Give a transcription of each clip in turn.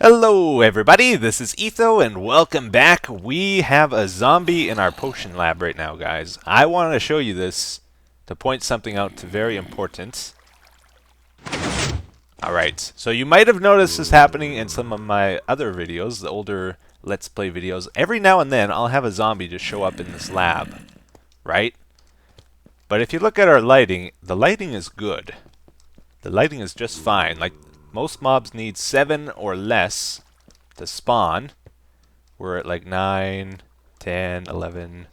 Hello everybody, this is Etho and welcome back. We have a zombie in our potion lab right now, guys. I wanted to show you this to point something out to very important. Alright, so you might have noticed this happening in some of my other videos, the older Let's Play videos. Every now and then I'll have a zombie just show up in this lab, right? But if you look at our lighting, the lighting is good. The lighting is just fine. Like, most mobs need 7 or less to spawn. We're at like 9, 10, 11.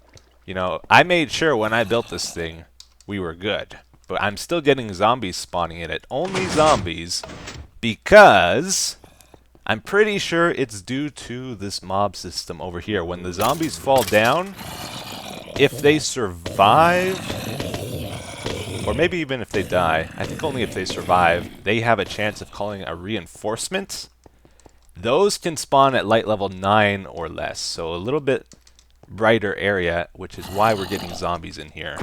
You know, I made sure when I built this thing, we were good. But I'm still getting zombies spawning in it. Only zombies, because I'm pretty sure it's due to this mob system over here. When the zombies fall down, if they survive, or maybe even if they die, I think only if they survive, they have a chance of calling a reinforcement. Those can spawn at light level 9 or less, so a little bit brighter area, which is why we're getting zombies in here.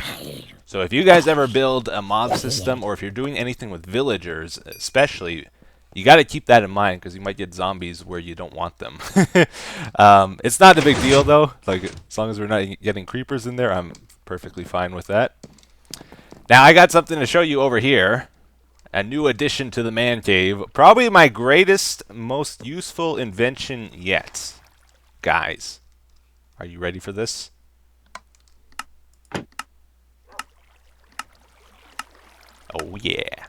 So if you guys ever build a mob system, or if you're doing anything with villagers especially, you got to keep that in mind, because you might get zombies where you don't want them. It's not a big deal though, like as long as we're not getting creepers in there, I'm perfectly fine with that. Now I got something to show you over here. A new addition to the man cave. Probably my greatest, most useful invention yet. Guys, are you ready for this? Oh yeah.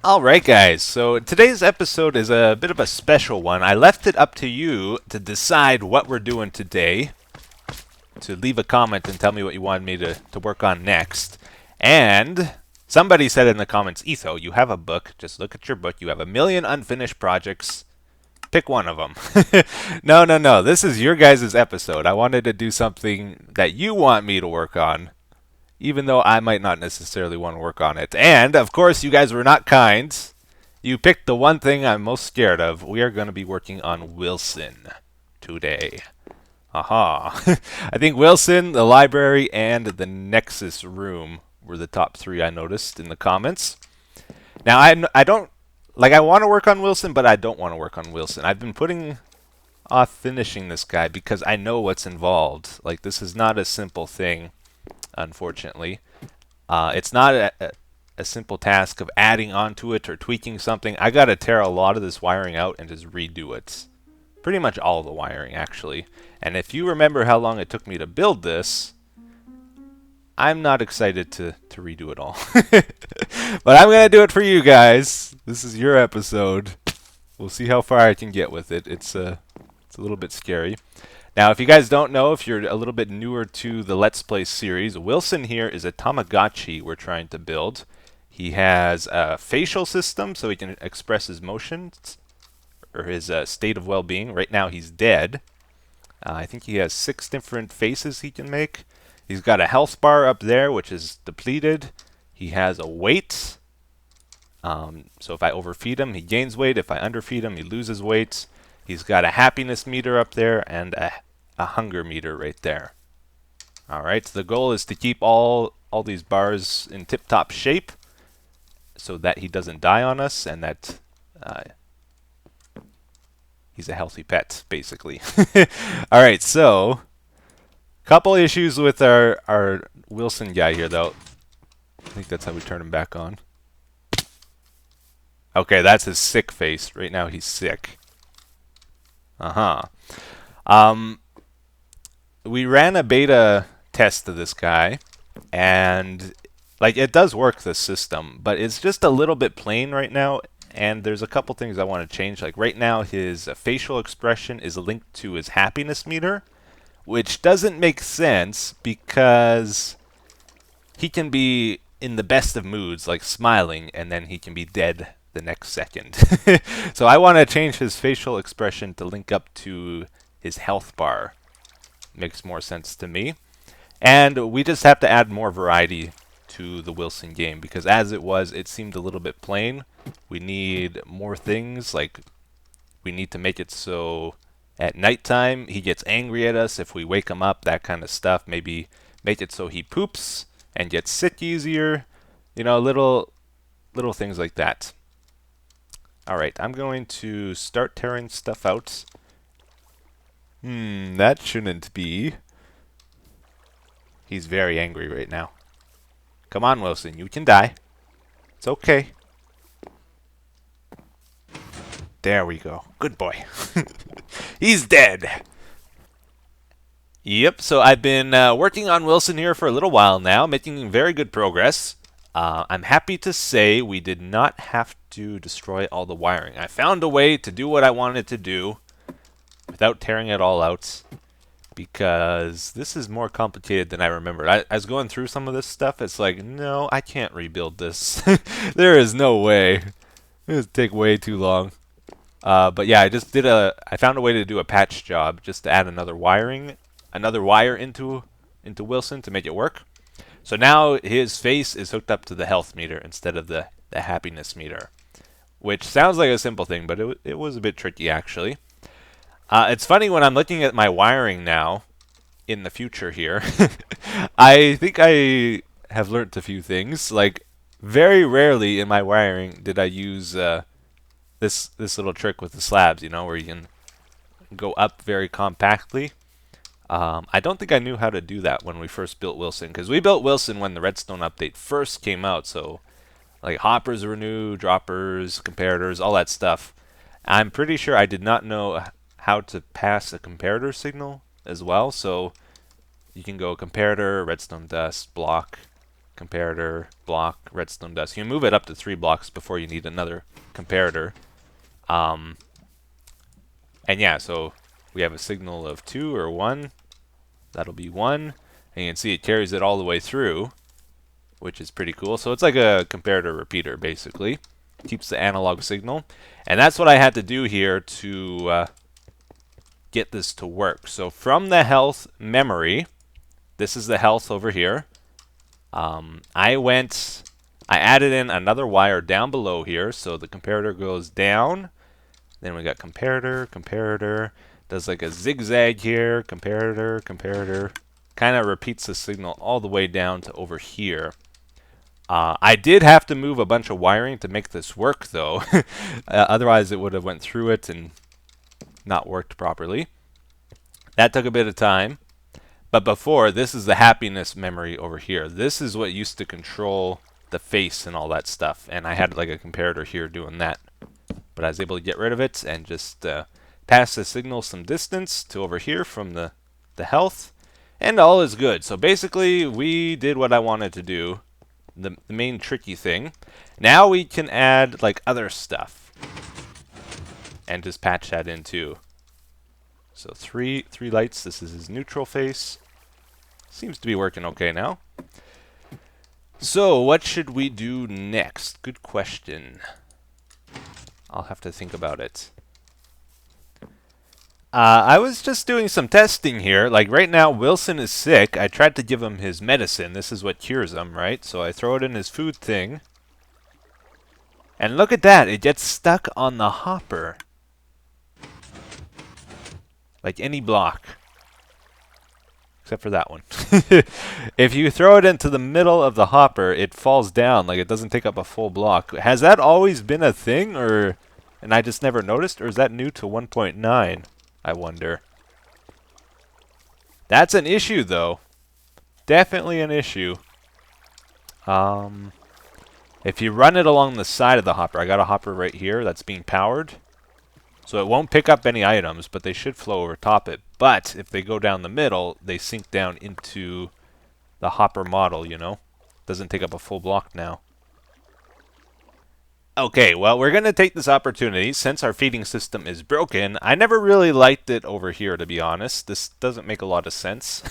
Alright guys, so today's episode is a bit of a special one. I left it up to you to decide what we're doing today. To leave a comment and tell me what you want me to work on next. And somebody said in the comments, Etho, you have a book. Just look at your book. You have 1,000,000 unfinished projects. Pick one of them. No. This is your guys' episode. I wanted to do something that you want me to work on, even though I might not necessarily want to work on it. And, of course, you guys were not kind. You picked the one thing I'm most scared of. We are going to be working on Wilson today. Aha. I think Wilson, the library, and the Nexus room were the top 3 I noticed in the comments. Now, I don't... Like, I want to work on Wilson, but I don't want to work on Wilson. I've been putting off finishing this guy because I know what's involved. Like, this is not a simple thing, unfortunately. It's not a simple task of adding onto it or tweaking something. I got to tear a lot of this wiring out and just redo it. Pretty much all the wiring, actually. And if you remember how long it took me to build this, I'm not excited to redo it all. But I'm going to do it for you guys. This is your episode. We'll see how far I can get with it. It's a little bit scary. Now, if you guys don't know, if you're a little bit newer to the Let's Play series, Wilson here is a Tamagotchi we're trying to build. He has a facial system, so he can express his motions, or his state of well-being. Right now he's dead. I think he has 6 different faces he can make. He's got a health bar up there, which is depleted. He has a weight. So if I overfeed him, he gains weight. If I underfeed him, he loses weight. He's got a happiness meter up there and a hunger meter right there. Alright, so the goal is to keep all these bars in tip-top shape so that he doesn't die on us and that he's a healthy pet, basically. Alright, so couple issues with our Wilson guy here, though. I think that's how we turn him back on. Okay, that's his sick face. Right now he's sick. We ran a beta test of this guy, and like it does work, the system, but it's just a little bit plain right now. And there's a couple things I want to change. Like right now, his facial expression is linked to his happiness meter, which doesn't make sense because he can be in the best of moods, like smiling, and then he can be dead the next second. So I want to change his facial expression to link up to his health bar. Makes more sense to me. And we just have to add more variety to the Wilson game, because as it was, it seemed a little bit plain. We need more things, like we need to make it so at nighttime he gets angry at us if we wake him up, that kind of stuff. Maybe make it so he poops and gets sick easier. You know, little things like that. Alright, I'm going to start tearing stuff out. That shouldn't be. He's very angry right now. Come on, Wilson, you can die. It's okay. There we go. Good boy. He's dead. Yep, so I've been working on Wilson here for a little while now, making very good progress. I'm happy to say we did not have to destroy all the wiring. I found a way to do what I wanted to do without tearing it all out, because this is more complicated than I remembered. I was going through some of this stuff. It's like, no, I can't rebuild this. There is no way. It would take way too long. But yeah, I found a way to do a patch job just to add another wire into Wilson to make it work. So now his face is hooked up to the health meter instead of the happiness meter, which sounds like a simple thing, but it was a bit tricky actually. It's funny when I'm looking at my wiring now in the future here. I think I have learnt a few things. Like, very rarely in my wiring did I use this little trick with the slabs, you know, where you can go up very compactly. I don't think I knew how to do that when we first built Wilson, because we built Wilson when the Redstone update first came out, so like hoppers were new, droppers, comparators, all that stuff. I'm pretty sure I did not know how to pass a comparator signal as well, so you can go comparator, redstone dust, block, comparator, block, redstone dust. You can move it up to 3 blocks before you need another comparator. And yeah, so we have a signal of 2 or 1. That'll be 1. And you can see it carries it all the way through, which is pretty cool. So it's like a comparator repeater, basically. Keeps the analog signal. And that's what I had to do here to get this to work. So from the health memory, this is the health over here. I added in another wire down below here, so the comparator goes down. Then we got comparator, does like a zigzag here, comparator, kind of repeats the signal all the way down to over here. I did have to move a bunch of wiring to make this work, though. Otherwise, it would have went through it and not worked properly. That took a bit of time. But before, this is the happiness memory over here. This is what used to control the face and all that stuff. And I had like a comparator here doing that. But I was able to get rid of it and just pass the signal some distance to over here from the health. And all is good. So basically, we did what I wanted to do. The main tricky thing. Now we can add like other stuff. And just patch that in too. So three lights. This is his neutral face. Seems to be working okay now. So what should we do next? Good question. I'll have to think about it. I was just doing some testing here. Like right now, Wilson is sick. I tried to give him his medicine. This is what cures him, right? So I throw it in his food thing. And look at that. It gets stuck on the hopper. Like any block. Except for that one. If you throw it into the middle of the hopper, it falls down. Like it doesn't take up a full block. Has that always been a thing? And I just never noticed? Or is that new to 1.9? I wonder. That's an issue, though. Definitely an issue. If you run it along the side of the hopper, I got a hopper right here that's being powered. So it won't pick up any items, but they should flow over top it. But if they go down the middle, they sink down into the hopper model, you know? Doesn't take up a full block now. Okay, well, we're going to take this opportunity. Since our feeding system is broken, I never really liked it over here, to be honest. This doesn't make a lot of sense.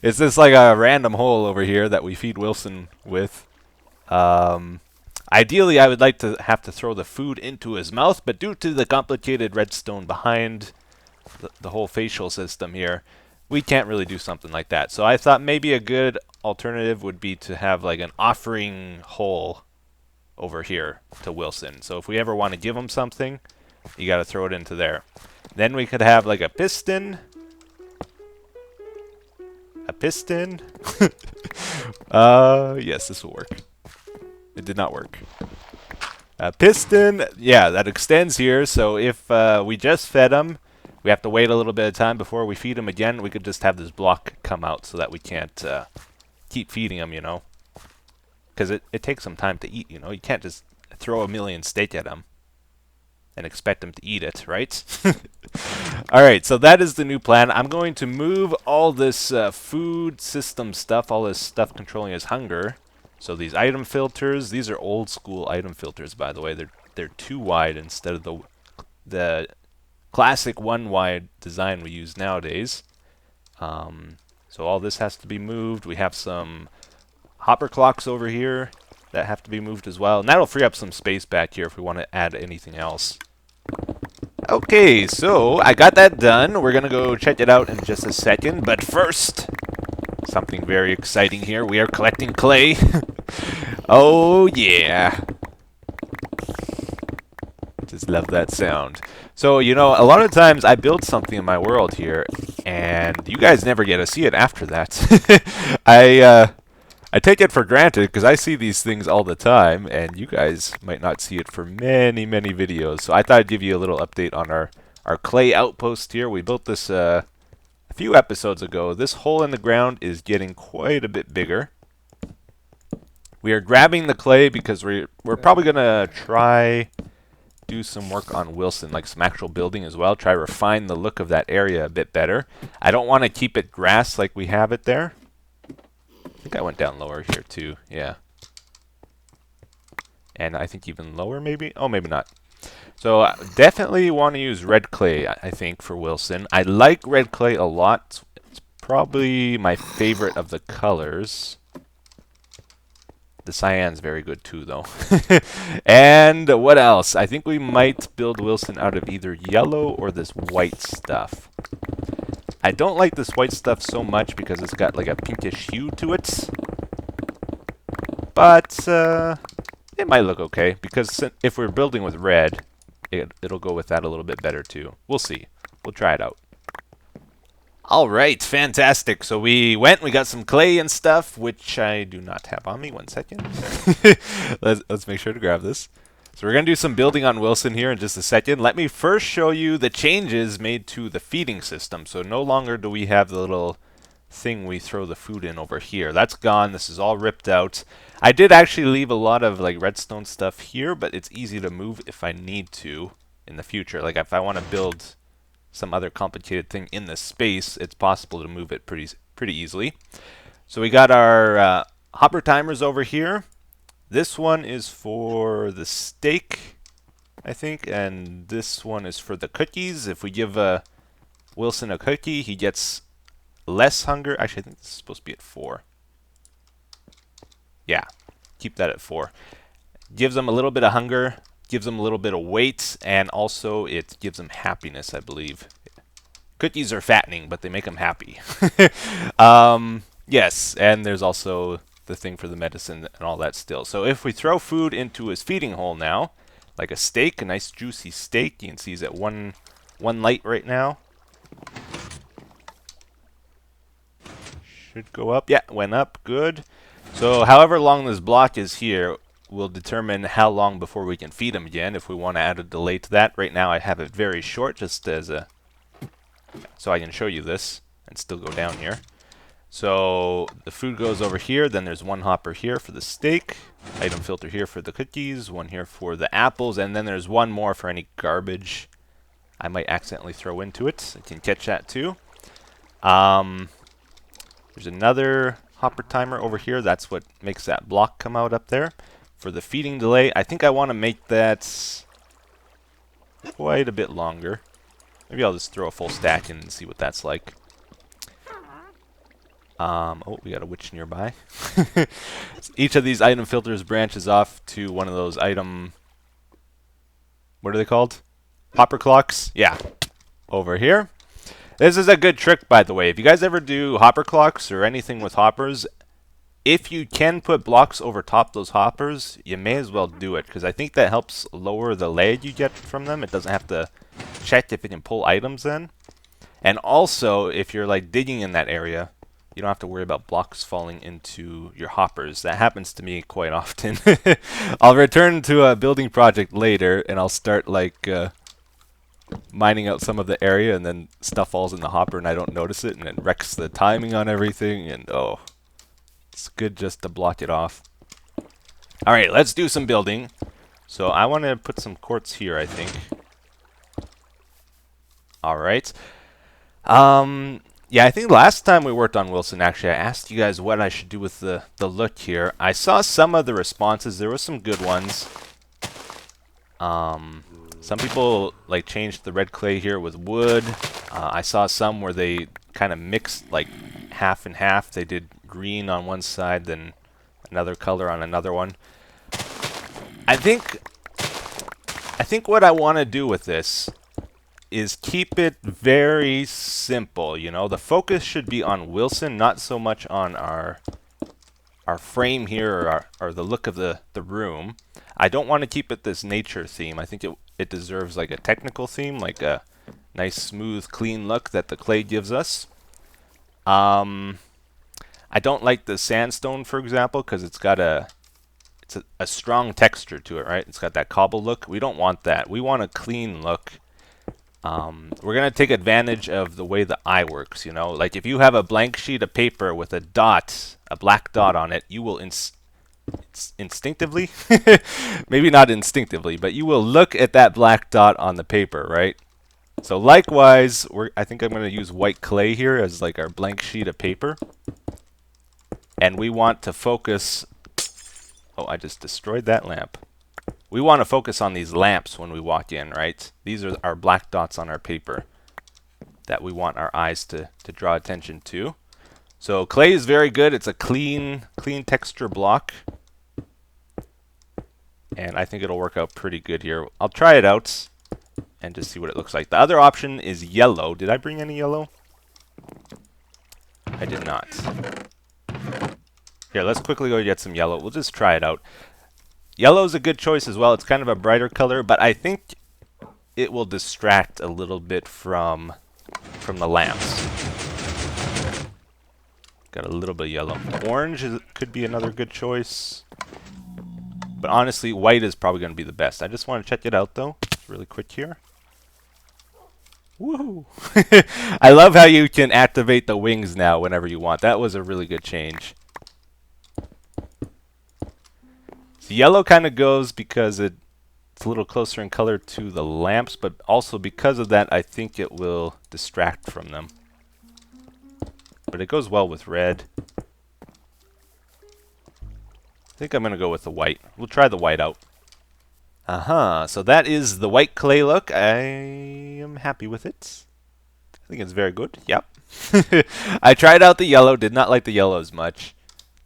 It's just like a random hole over here that we feed Wilson with. Ideally, I would like to have to throw the food into his mouth, but due to the complicated redstone behind the whole facial system here, we can't really do something like that. So I thought maybe a good alternative would be to have like an offering hole over here to Wilson. So if we ever want to give him something, you got to throw it into there. Then we could have like a piston. A piston. Yes, this will work. It did not work. Piston, yeah, that extends here. So if we just fed them, we have to wait a little bit of time before we feed them again. We could just have this block come out so that we can't keep feeding them, you know. Because it takes some time to eat, you know. You can't just throw a million steak at them and expect them to eat it, right? Alright, so that is the new plan. I'm going to move all this food system stuff, all this stuff controlling his hunger. So these item filters, these are old school item filters, by the way. They're too wide instead of the classic one wide design we use nowadays. So all this has to be moved. We have some hopper clocks over here that have to be moved as well. And that'll free up some space back here if we want to add anything else. Okay, so I got that done. We're going to go check it out in just a second. But first, something very exciting here. We are collecting clay. Oh, yeah. Just love that sound. So, you know, a lot of times I build something in my world here, and you guys never get to see it after that. I take it for granted because I see these things all the time, and you guys might not see it for many, many videos. So I thought I'd give you a little update on our clay outpost here. We built this a few episodes ago. This hole in the ground is getting quite a bit bigger. We are grabbing the clay because we're probably going to try do some work on Wilson, like some actual building as well. Try refine the look of that area a bit better. I don't want to keep it grass like we have it there. I think I went down lower here too, yeah. And I think even lower maybe? Oh, maybe not. So definitely want to use red clay, I think, for Wilson. I like red clay a lot. It's probably my favorite of the colors. The cyan's very good too, though. And what else? I think we might build Wilson out of either yellow or this white stuff. I don't like this white stuff so much because it's got like a pinkish hue to it. But it might look okay because if we're building with red, it'll go with that a little bit better too. We'll see. We'll try it out. Alright, fantastic. So we got some clay and stuff, which I do not have on me. 1 second. Let's make sure to grab this. So we're going to do some building on Wilson here in just a second. Let me first show you the changes made to the feeding system. So no longer do we have the little thing we throw the food in over here. That's gone. This is all ripped out. I did actually leave a lot of like redstone stuff here, but it's easy to move if I need to in the future. Like if I want to build some other complicated thing in the space, it's possible to move it pretty easily. So we got our hopper timers over here. This one is for the steak, I think, and this one is for the cookies. If we give Wilson a cookie, he gets less hunger. Actually, I think this is supposed to be at 4. Yeah, keep that at 4. Gives them a little bit of hunger, gives them a little bit of weight, and also it gives them happiness, I believe. Cookies are fattening, but they make them happy. Yes, and there's also the thing for the medicine and all that still. So if we throw food into his feeding hole now, like a steak, a nice juicy steak, you can see he's at one light right now. Should go up. Yeah, went up. Good. So however long this block is here will determine how long before we can feed him again. If we want to add a delay to that, right now I have it very short, just as a so I can show you this and still go down here. So the food goes over here, then there's one hopper here for the steak, item filter here for the cookies, one here for the apples, and then there's one more for any garbage I might accidentally throw into it. I can catch that too. There's another hopper timer over here. That's what makes that block come out up there. For the feeding delay, I think I want to make that quite a bit longer. Maybe I'll just throw a full stack in and see what that's like. Oh, we got a witch nearby. Each of these item filters branches off to one of those item... What are they called? Hopper clocks? Yeah. Over here. This is a good trick, by the way. If you guys ever do hopper clocks or anything with hoppers, if you can put blocks over top those hoppers, you may as well do it, because I think that helps lower the lag you get from them. It doesn't have to check if it can pull items in. And also, if you're like digging in that area, you don't have to worry about blocks falling into your hoppers. That happens to me quite often. I'll return to a building project later, and I'll start like mining out some of the area, and then stuff falls in the hopper, and I don't notice it, and it wrecks the timing on everything, and oh, it's good just to block it off. All right, let's do some building. So I want to put some quartz here, I think. All right. Yeah, I think last time we worked on Wilson, actually, I asked you guys what I should do with the look here. I saw some of the responses. There were some good ones. Some people like changed the red clay here with wood. I saw some where they kind of mixed like half and half. They did green on one side, then another color on another one. I think what I want to do with this is keep it very simple, you know. The focus should be on Wilson, not so much on our frame here or the look of the room. I don't want to keep it this nature theme. I think it deserves like a technical theme, like a nice, smooth, clean look that the clay gives us. I don't like the sandstone, for example, because it's got a strong texture to it, right? It's got that cobble look. We don't want that. We want a clean look. We're going to take advantage of the way the eye works, you know? Like if you have a blank sheet of paper with a dot, a black dot on it, you will instinctively, maybe not instinctively, but you will look at that black dot on the paper, right? So likewise, I think I'm going to use white clay here as like our blank sheet of paper. And we want to focus... Oh, I just destroyed that lamp. We want to focus on these lamps when we walk in, right? These are our black dots on our paper that we want our eyes to draw attention to. So clay is very good. It's a clean texture block. And I think it'll work out pretty good here. I'll try it out and just see what it looks like. The other option is yellow. Did I bring any yellow? I did not. Here, let's quickly go get some yellow. We'll just try it out. Yellow's a good choice as well. It's kind of a brighter color, but I think it will distract a little bit from the lamps. Got a little bit of yellow. Orange could be another good choice. But honestly, white is probably going to be the best. I just want to check it out, though. Really quick here. Woohoo! I love how you can activate the wings now whenever you want. That was a really good change. So yellow kind of goes because it's a little closer in color to the lamps, but also because of that, I think it will distract from them. But it goes well with red. I think I'm going to go with the white. We'll try the white out. So that is the white clay look. I am happy with it. I think it's very good. Yep. I tried out the yellow. Did not like the yellow as much.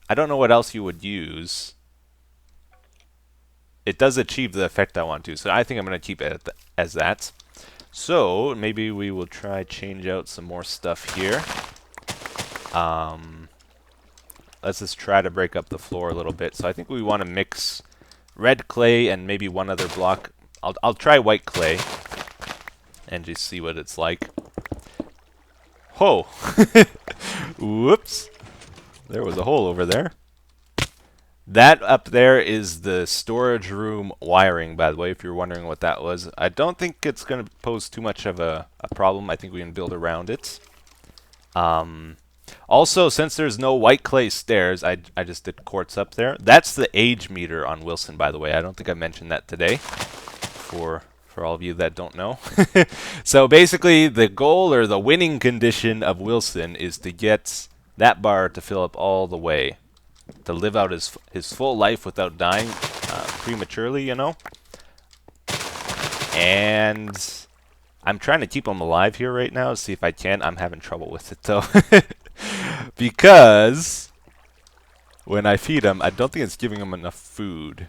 I don't know what else you would use. It does achieve the effect I want to, so I think I'm going to keep it as that. So maybe we will try change out some more stuff here. Let's just try to break up the floor a little bit. So I think we want to mix red clay and maybe one other block. I'll try white clay and just see what it's like. Oh! Whoops! There was a hole over there. That up there is the storage room wiring, by the way, if you're wondering what that was. I don't think it's going to pose too much of a problem. I think we can build around it. Also, since there's no white clay stairs, I just did quartz up there. That's the age meter on Wilson, by the way. I don't think I mentioned that today for all of you that don't know. So basically, the goal or the winning condition of Wilson is to get that bar to fill up all the way, to live out his full life without dying prematurely, you know. And I'm trying to keep him alive here right now, see if I can. I'm having trouble with it, though. Because when I feed him, I don't think it's giving him enough food.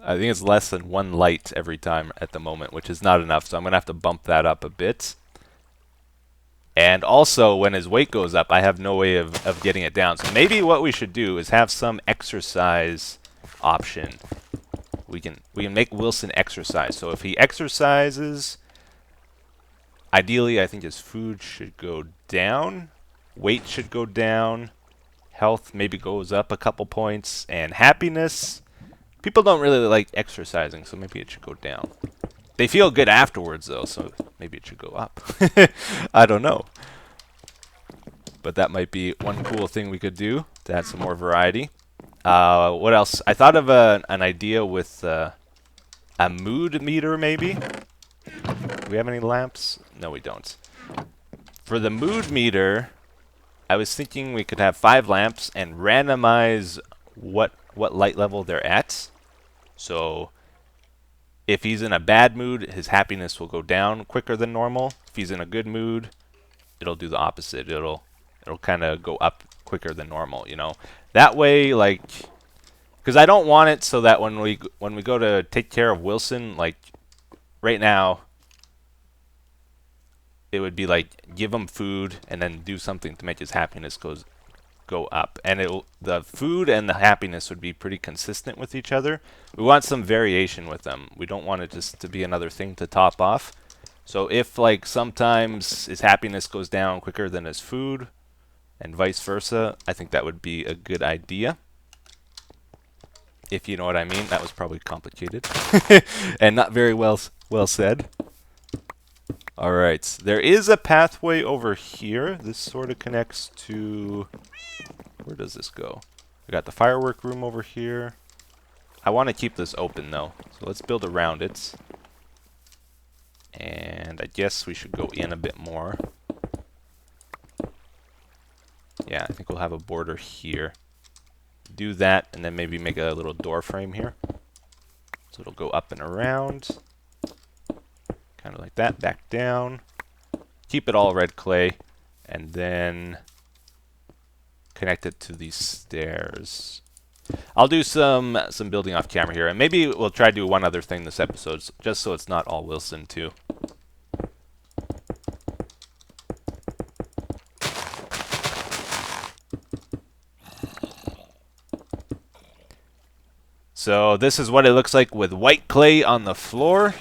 I think it's less than 1 light every time at the moment, which is not enough, so I'm going to have to bump that up a bit. And also, when his weight goes up, I have no way of getting it down. So maybe what we should do is have some exercise option. We can make Wilson exercise. So if he exercises, Ideally, I think his food should go down, weight should go down, health maybe goes up a couple points, and happiness. People don't really like exercising, so maybe it should go down. They feel good afterwards, though, so maybe it should go up. I don't know. But that might be one cool thing we could do to add some more variety. What else? I thought of an idea with a mood meter, maybe? Do we have any lamps? No, we don't. For the mood meter, I was thinking we could have 5 lamps and randomize what light level they're at. So if he's in a bad mood, his happiness will go down quicker than normal. If he's in a good mood, it'll do the opposite. It'll kind of go up quicker than normal, you know. That way, like, because I don't want it so that when we go to take care of Wilson, like right now, it would be like give him food and then do something to make his happiness go up, and the food and the happiness would be pretty consistent with each other. We want some variation with them. We don't want it just to be another thing to top off. So if like sometimes his happiness goes down quicker than his food and vice versa, I think that would be a good idea. If you know what I mean. That was probably complicated and not very well said. Alright, there is a pathway over here. This sort of connects to... Where does this go? We got the firework room over here. I want to keep this open though, so let's build around it. And I guess we should go in a bit more. Yeah, I think we'll have a border here. Do that, and then maybe make a little door frame here. So it'll go up and around. Kind of like that, back down. Keep it all red clay, and then connect it to these stairs. I'll do some building off camera here, and maybe we'll try to do one other thing this episode, just so it's not all Wilson too. So this is what it looks like with white clay on the floor.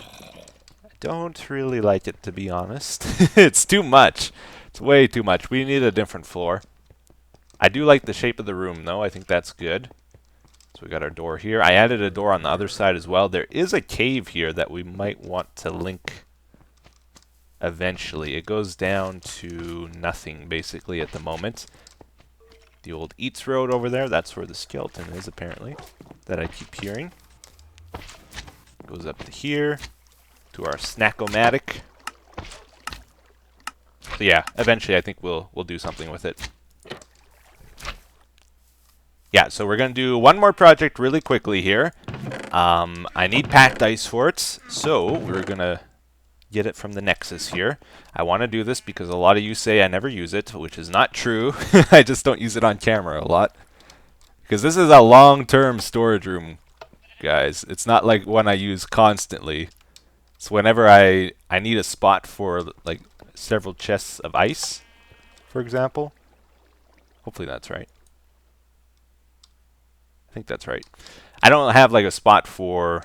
I don't really like it, to be honest. It's too much. It's way too much. We need a different floor. I do like the shape of the room, though. I think that's good. So we got our door here. I added a door on the other side as well. There is a cave here that we might want to link eventually. It goes down to nothing, basically, at the moment. The old Eats Road over there, that's where the skeleton is, apparently, that I keep hearing. Goes up to here, to our Snack-O-Matic. So yeah, eventually I think we'll do something with it. Yeah, so we're going to do one more project really quickly here. I need packed ice for it, so we're going to get it from the Nexus here. I want to do this because a lot of you say I never use it, which is not true. I just don't use it on camera a lot. Because this is a long-term storage room, guys. It's not like one I use constantly. It's whenever I need a spot for like several chests of ice, for example. Hopefully that's right. I think that's right. I don't have like a spot for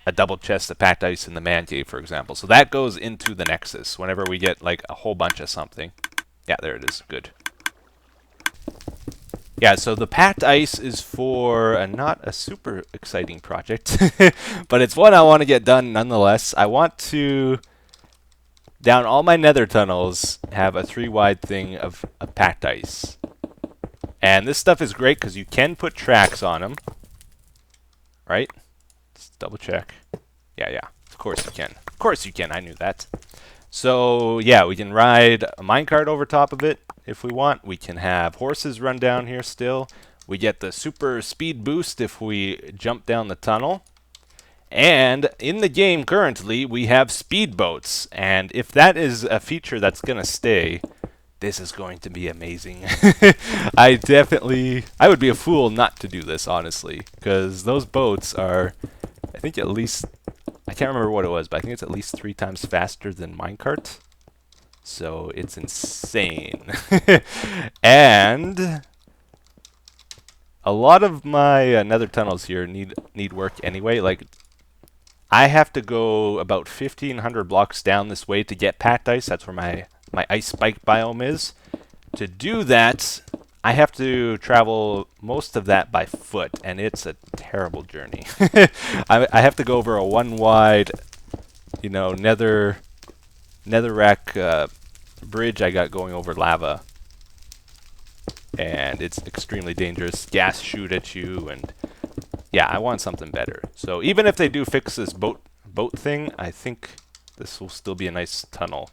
a double chest of packed ice in the man cave, for example. So that goes into the Nexus whenever we get like a whole bunch of something. Yeah, there it is. Good. Yeah, so the packed ice is for not a super exciting project, but it's one I want to get done nonetheless. I want to, down all my nether tunnels, have a 3-wide thing of packed ice. And this stuff is great because you can put tracks on them. Right? Let's double check. Yeah, of course you can. Of course you can, I knew that. So, yeah, we can ride a minecart over top of it if we want. We can have horses run down here still. We get the super speed boost if we jump down the tunnel. And in the game currently, we have speedboats. And if that is a feature that's going to stay, this is going to be amazing. I would be a fool not to do this, honestly. Because those boats are, I think at least, I can't remember what it was, but I think it's at least 3 times faster than minecart. So it's insane. And a lot of my nether tunnels here need work anyway. Like I have to go about 1,500 blocks down this way to get packed ice. That's where my ice spike biome is. To do that, I have to travel most of that by foot, and it's a terrible journey. I have to go over a one wide, you know, netherrack bridge I got going over lava, and it's extremely dangerous. Gas shoot at you, and yeah, I want something better. So even if they do fix this boat thing, I think this will still be a nice tunnel.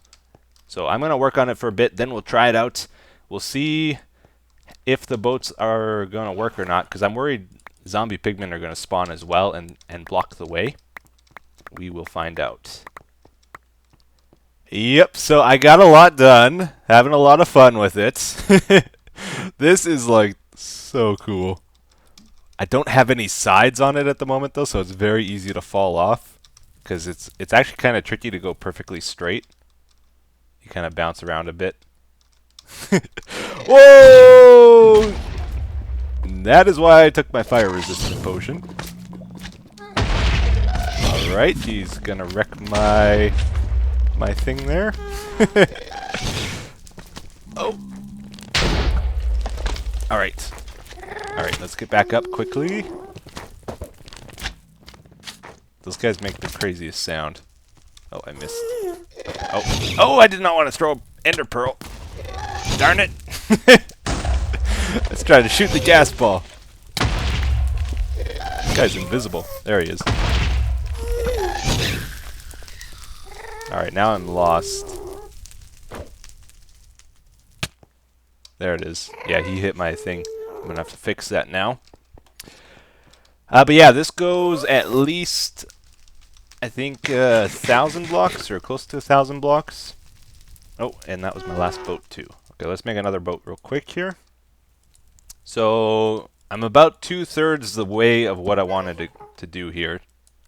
So I'm gonna work on it for a bit, then we'll try it out. We'll see if the boats are going to work or not, because I'm worried zombie pigmen are going to spawn as well and block the way. We will find out. Yep, so I got a lot done. Having a lot of fun with it. This is like so cool. I don't have any sides on it at the moment though, so it's very easy to fall off, because it's actually kind of tricky to go perfectly straight. You kind of bounce around a bit. Whoa! And that is why I took my fire resistant potion. Alright, he's gonna wreck my thing there. Oh! Alright. Alright, let's get back up quickly. Those guys make the craziest sound. Oh, I missed. Oh, oh! I did not want to throw an ender pearl. Darn it! Let's try to shoot the gas ball. This guy's invisible. There he is. Alright, now I'm lost. There it is. Yeah, he hit my thing. I'm gonna have to fix that now. But yeah, this goes at least, I think, 1,000 blocks, or close to 1,000 blocks. Oh, and that was my last boat too. Okay, let's make another boat real quick here. So I'm about 2/3 the way of what I wanted to do here.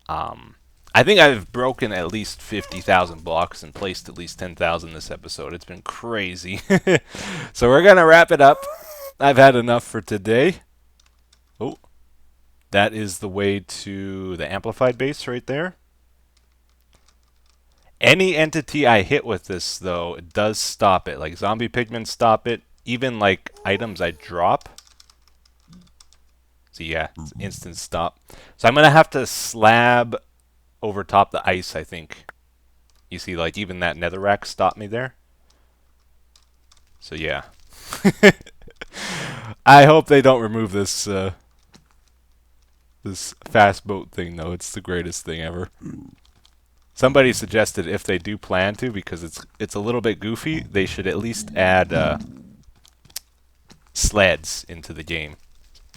I think I've broken at least 50,000 blocks and placed at least 10,000 this episode. It's been crazy. So we're gonna wrap it up. I've had enough for today. Oh, that is the way to the amplified base right there. Any entity I hit with this, though, it does stop it. Like zombie pigmen stop it. Even like items I drop. So yeah, it's instant stop. So I'm gonna have to slab over top the ice, I think. You see, like even that netherrack stopped me there. So yeah. I hope they don't remove this this fast boat thing, though. It's the greatest thing ever. Somebody suggested if they do plan to, because it's a little bit goofy, they should at least add sleds into the game.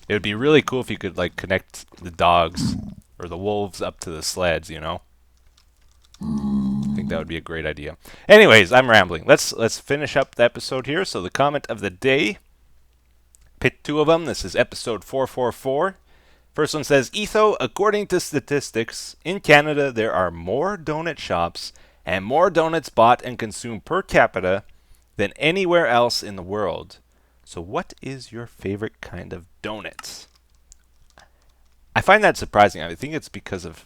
It would be really cool if you could like connect the dogs or the wolves up to the sleds, you know? I think that would be a great idea. Anyways, I'm rambling. Let's finish up the episode here. So the comment of the day, pick two of them. This is episode 444. First one says, Etho, according to statistics, in Canada there are more donut shops and more donuts bought and consumed per capita than anywhere else in the world. So what is your favorite kind of donuts? I find that surprising. I think it's because of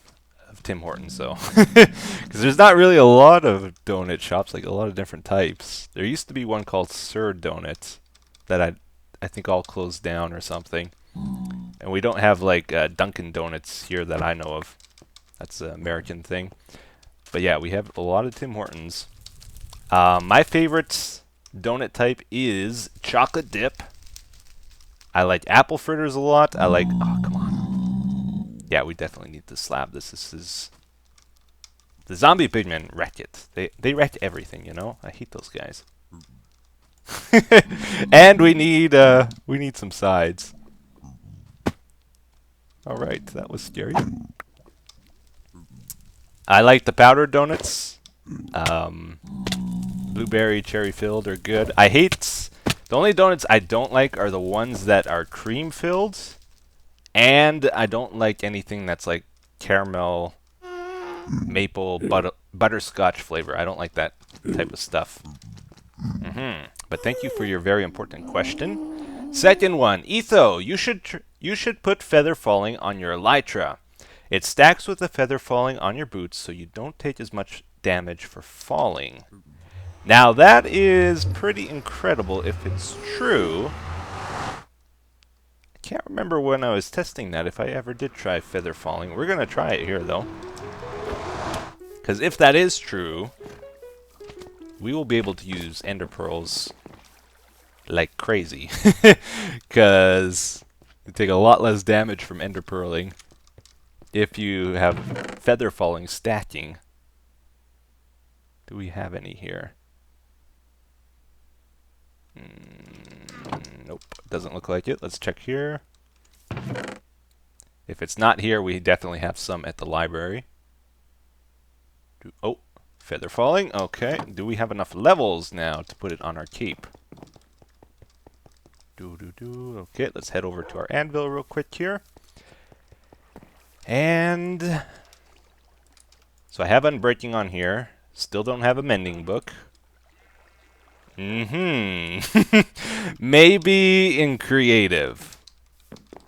Tim Hortons, though. Because there's not really a lot of donut shops, like a lot of different types. There used to be one called Sir Donut that I think all closed down or something. And we don't have like Dunkin' Donuts here that I know of. That's an American thing. But yeah, we have a lot of Tim Hortons. My favorite donut type is chocolate dip. I like apple fritters a lot. I like... Oh, come on. Yeah, we definitely need to slab this. This is... The zombie pigmen wreck it. They wreck everything, you know? I hate those guys. And we need some sides. Alright, that was scary. I like the powdered donuts. Blueberry, cherry filled are good. I hate... The only donuts I don't like are the ones that are cream filled. And I don't like anything that's like caramel, maple, butterscotch flavor. I don't like that type of stuff. But thank you for your very important question. Second one, Etho, you should put feather falling on your elytra. It stacks with the feather falling on your boots, so you don't take as much damage for falling. Now that is pretty incredible if it's true. I can't remember when I was testing that, if I ever did try feather falling. We're going to try it here, though. Because if that is true, we will be able to use ender pearls like crazy. Because you take a lot less damage from ender pearling if you have feather falling stacking. Do we have any here? Nope, doesn't look like it. Let's check here. If it's not here, we definitely have some at the library. Oh, feather falling. Okay, do we have enough levels now to put it on our cape? Okay, let's head over to our anvil real quick here. And so I have unbreaking on here. Still don't have a mending book. Maybe in creative.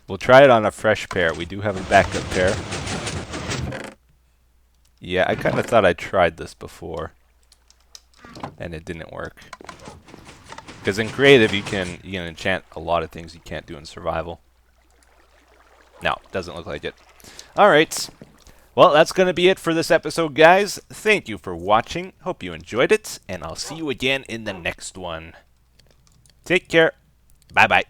We'll try it on a fresh pair. We do have a backup pair. Yeah, I kind of thought I tried this before, and it didn't work. Because in creative, you can enchant a lot of things you can't do in survival. No, doesn't look like it. All right. Well, that's going to be it for this episode, guys. Thank you for watching. Hope you enjoyed it, and I'll see you again in the next one. Take care. Bye-bye.